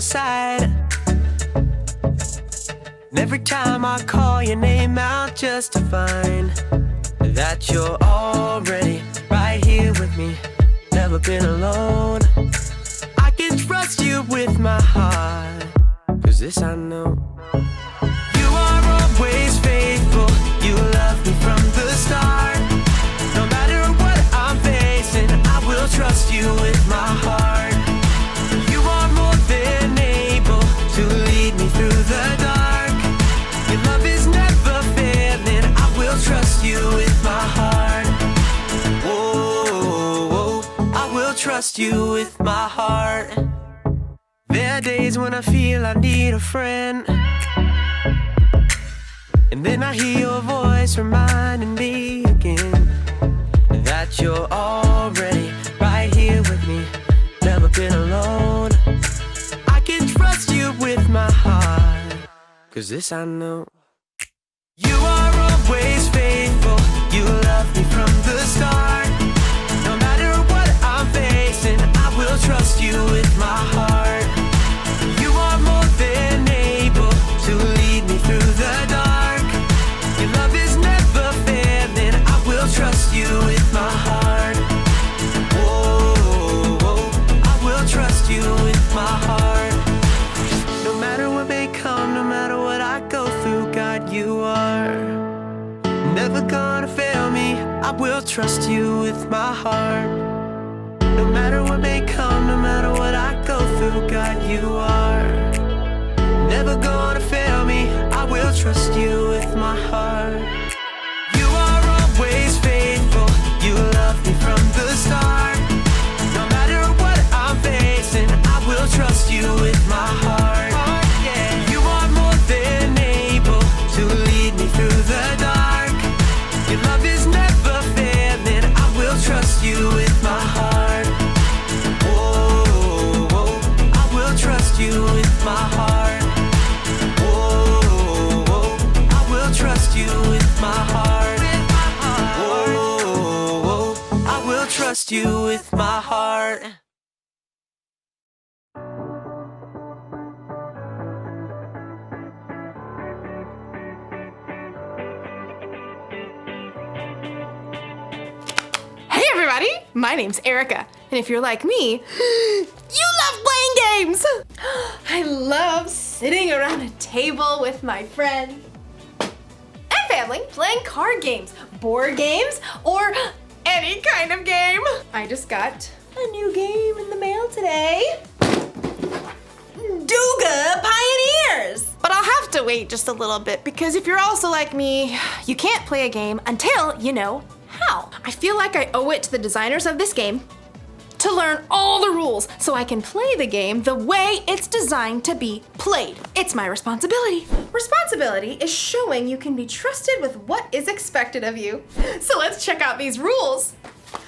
my side. And every time I call your name out just to find that you're already right here with me, never been alone. I can trust you with my heart, 'cause this I know. You are always faithful, you love me from the start. No matter what I'm facing, I will trust you with my heart. You are more than able to lead me through the dark. Your love is never failing, I will trust you with my heart. Whoa, I will trust you with my heart. There are days when I feel I need a friend, and then I hear your voice reminding me again that you're already right here with me, never been alone. I can trust you with my heart, 'cause this I know. You are always faithful, you love me from the start. No matter what I'm facing, I will trust you with my heart. You are more than able to lead me through the dark. Your love is never failing, I will trust you with my heart. Whoa, I will trust you with my heart. No matter what may come, no matter what I go through, God, you are never gonna fail me, I will trust you with my heart. No matter what may come, no matter what I go through, God, you are never gonna fail me, I will trust you with my heart. You are always faithful, you love me from the start. No matter what I'm facing, I will trust you with my heart. You are more than able to lead me through the dark. Your love is never failing, I will trust you with my heart. Whoa, I will trust you with my heart. Whoa, I will trust you with my heart. Whoa, I will trust you with my heart. Hey everybody, my name's Erica, and if you're like me, you love playing games! I love sitting around a table with my friends and family, playing card games, board games, or any kind of game. I just got a new game in the mail today. Duga Pioneers! But I'll have to wait just a little bit, because if you're also like me, you can't play a game until you know how. I feel like I owe it to the designers of this game to learn all the rules so I can play the game the way it's designed to be played. It's my responsibility. Responsibility is showing you can be trusted with what is expected of you. So let's check out these rules.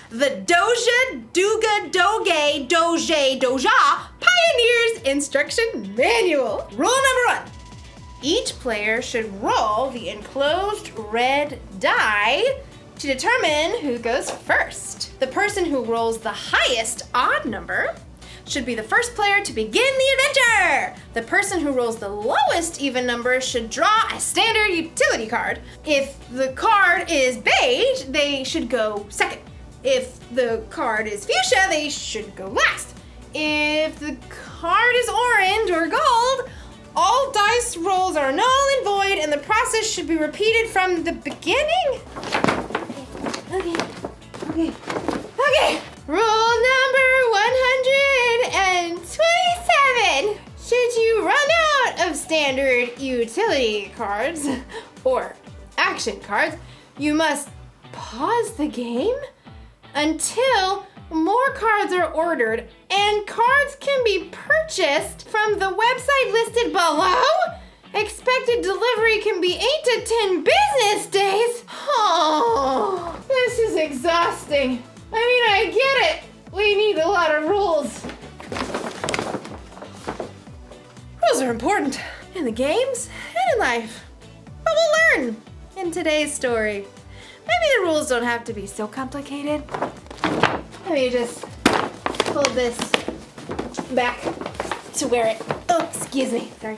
The Doja, Duga, Doge, Doje, Doja Pioneers Instruction Manual. Rule number 1. Each player should roll the enclosed red die to determine who goes first. The person who rolls the highest odd number should be the first player to begin the adventure. The person who rolls the lowest even number should draw a standard utility card. If the card is beige, they should go second. If the card is fuchsia, they should go last. If the card is orange or gold, all dice rolls are null and void, and the process should be repeated from the beginning. Okay. Rule number 127. Should you run out of standard utility cards or action cards, you must pause the game until more cards are ordered, and cards can be purchased from the website listed below. Expected delivery can be 8 to 10 business days. Oh, this is exhausting. I mean, I get it. We need a lot of rules. Rules are important in the games and in life. But we'll learn in today's story. Maybe the rules don't have to be so complicated. Let me just hold this back to where it Oh, excuse me. Sorry.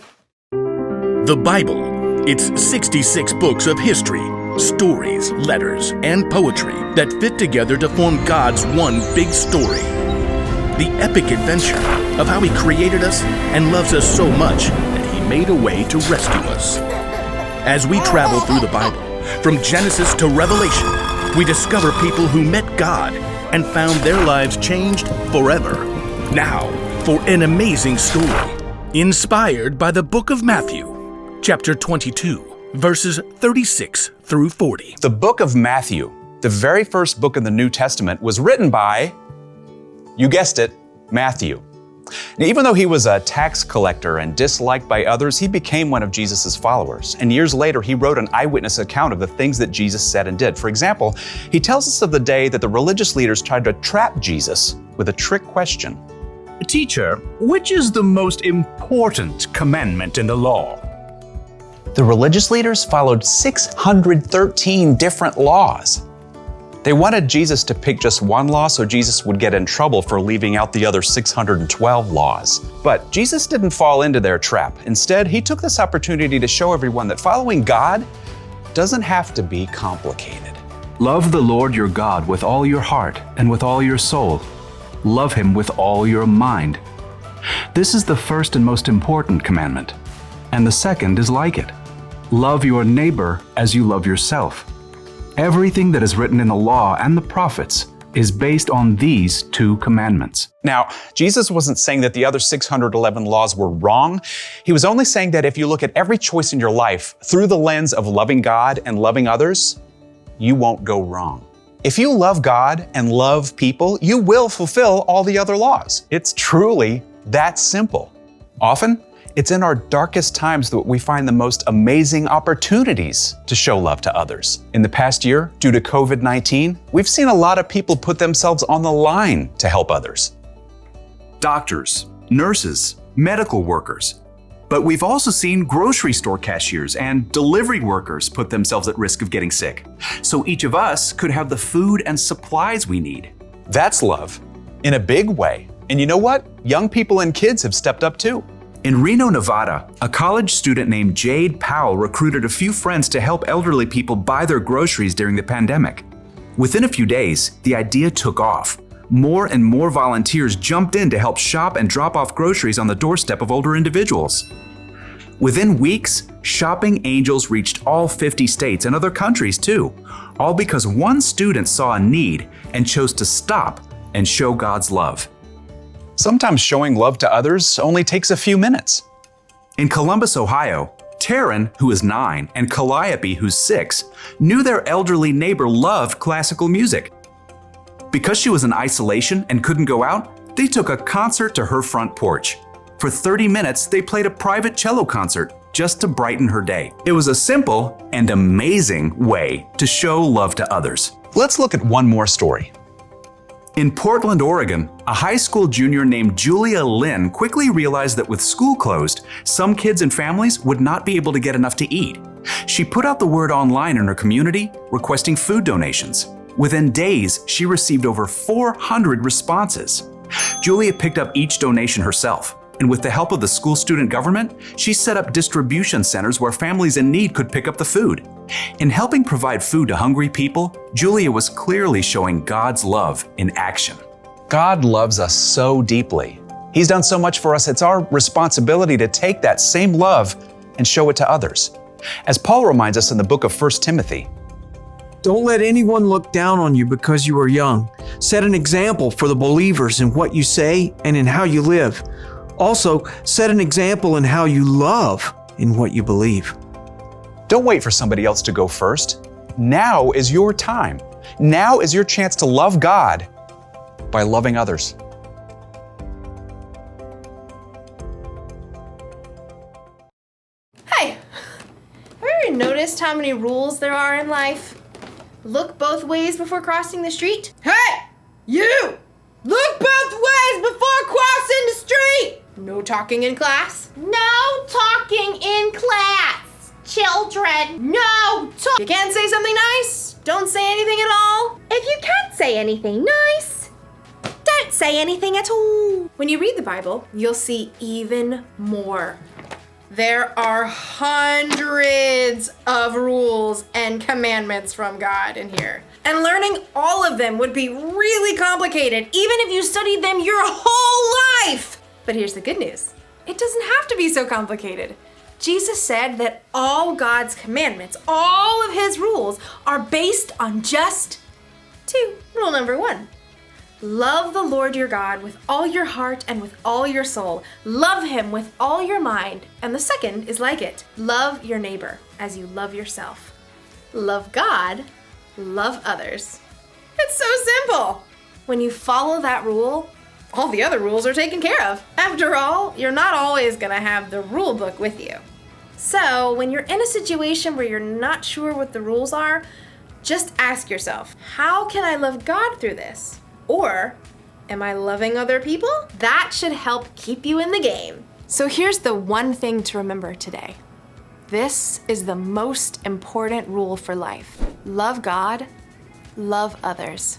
The Bible. It's 66 books of history, stories, letters, and poetry that fit together to form God's one big story. The epic adventure of how He created us and loves us so much that He made a way to rescue us. As we travel through the Bible, from Genesis to Revelation, we discover people who met God and found their lives changed forever. Now, for an amazing story, inspired by the book of Matthew, chapter 22, verses 36 through 40. The book of Matthew, the very first book in the New Testament, was written by, you guessed it, Matthew. Now, even though he was a tax collector and disliked by others, he became one of Jesus' followers. And years later, he wrote an eyewitness account of the things that Jesus said and did. For example, he tells us of the day that the religious leaders tried to trap Jesus with a trick question. Teacher, which is the most important commandment in the law? The religious leaders followed 613 different laws. They wanted Jesus to pick just one law so Jesus would get in trouble for leaving out the other 612 laws. But Jesus didn't fall into their trap. Instead, he took this opportunity to show everyone that following God doesn't have to be complicated. Love the Lord your God with all your heart and with all your soul. Love Him with all your mind. This is the first and most important commandment. And the second is like it. Love your neighbor as you love yourself. Everything that is written in the law and the prophets is based on these two commandments. Now, Jesus wasn't saying that the other 611 laws were wrong. He was only saying that if you look at every choice in your life through the lens of loving God and loving others, you won't go wrong. If you love God and love people, you will fulfill all the other laws. It's truly that simple. Often, it's in our darkest times that we find the most amazing opportunities to show love to others. In the past year, due to COVID-19, we've seen a lot of people put themselves on the line to help others. Doctors, nurses, medical workers. But we've also seen grocery store cashiers and delivery workers put themselves at risk of getting sick. So each of us could have the food and supplies we need. That's love in a big way. And you know what? Young people and kids have stepped up too. In Reno, Nevada, a college student named Jade Powell recruited a few friends to help elderly people buy their groceries during the pandemic. Within a few days, the idea took off. More and more volunteers jumped in to help shop and drop off groceries on the doorstep of older individuals. Within weeks, Shopping Angels reached all 50 states and other countries too, all because one student saw a need and chose to stop and show God's love. Sometimes showing love to others only takes a few minutes. In Columbus, Ohio, Taryn, who is 9, and Calliope, who's 6, knew their elderly neighbor loved classical music. Because she was in isolation and couldn't go out, they took a concert to her front porch. For 30 minutes, they played a private cello concert just to brighten her day. It was a simple and amazing way to show love to others. Let's look at one more story. In Portland, Oregon, a high school junior named Julia Lynn quickly realized that with school closed, some kids and families would not be able to get enough to eat. She put out the word online in her community, requesting food donations. Within days, she received over 400 responses. Julia picked up each donation herself, and with the help of the school student government, she set up distribution centers where families in need could pick up the food. In helping provide food to hungry people, Julia was clearly showing God's love in action. God loves us so deeply. He's done so much for us, it's our responsibility to take that same love and show it to others. As Paul reminds us in the book of 1 Timothy, "Don't let anyone look down on you because you are young. Set an example for the believers in what you say and in how you live. Also, set an example in how you love in what you believe." don't wait for somebody else to go first. Now is your time. Now is your chance to love God by loving others. Hey, have you ever noticed how many rules there are in life? Look both ways before crossing the street. Hey, you! Look both ways before crossing the street! No talking in class. No talking in class, children. No talk. You can't say something nice? Don't say anything at all? If you can't say anything nice, don't say anything at all. When you read the Bible, you'll see even more. There are hundreds of rules and commandments from God in here. And learning all of them would be really complicated, even if you studied them your whole life. But here's the good news. It doesn't have to be so complicated. Jesus said that all God's commandments, all of his rules, are based on just two. Rule number 1. Love the Lord your God with all your heart and with all your soul. Love him with all your mind. And the second is like it. Love your neighbor as you love yourself. Love God, love others. It's so simple. When you follow that rule, all the other rules are taken care of. After all, you're not always gonna have the rule book with you. So when you're in a situation where you're not sure what the rules are, just ask yourself, how can I love God through this? Or, am I loving other people? That should help keep you in the game. So here's the one thing to remember today. This is the most important rule for life. Love God, love others.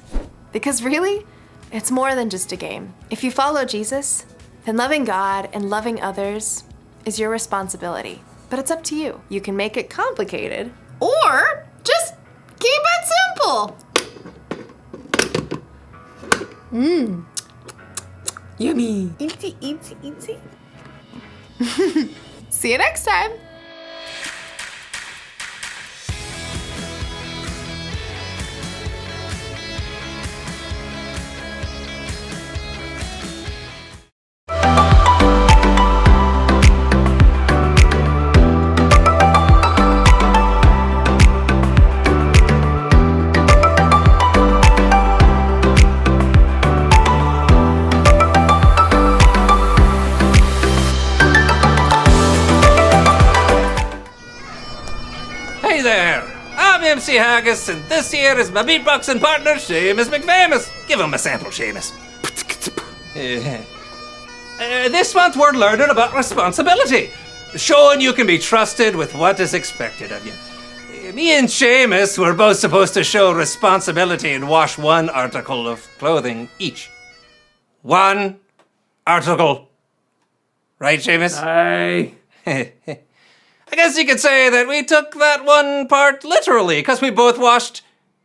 Because really, it's more than just a game. If you follow Jesus, then loving God and loving others is your responsibility. But it's up to you. You can make it complicated, or just keep it simple. Yummy. Eatsy, eatsy, eatsy. See you next time. Hey there, I'm MC Haggis, and this here is my beatboxing partner, Seamus McFamous. Give him a sample, Seamus. This month we're learning about responsibility, showing you can be trusted with what is expected of you. Me and Seamus were both supposed to show responsibility and wash one article of clothing each. One article. Right, Seamus? Aye. I guess you could say that we took that one part literally, because we both washed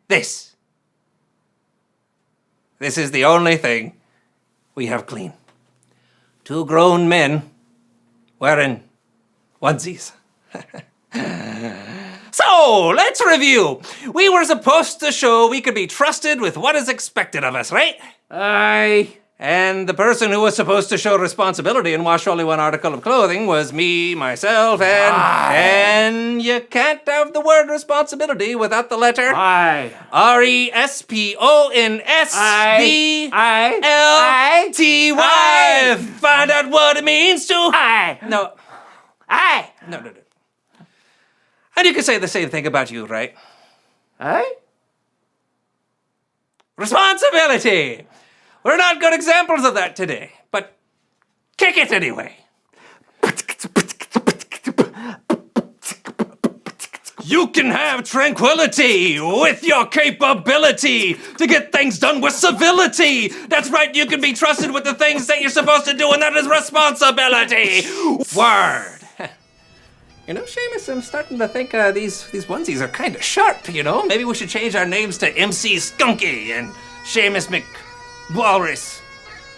this. This is the only thing we have clean. 2 grown men wearing onesies. So, let's review. We were supposed to show we could be trusted with what is expected of us, right? Aye. And the person who was supposed to show responsibility and wash only one article of clothing was me, myself, and you can't have the word responsibility without the letter Aye. RESPONSIBILTY. Find out what it means to. Aye. No. Aye. No. And you can say the same thing about you, right? Aye. Responsibility. We're not good examples of that today, but kick it anyway. You can have tranquility with your capability to get things done with civility. That's right, you can be trusted with the things that you're supposed to do, and that is responsibility. Word. You know, Seamus, I'm starting to think these onesies are kind of sharp, you know? Maybe we should change our names to MC Skunky and Seamus McWalrus.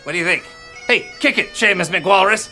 What do you think? Hey, kick it, Seamus McWalrus.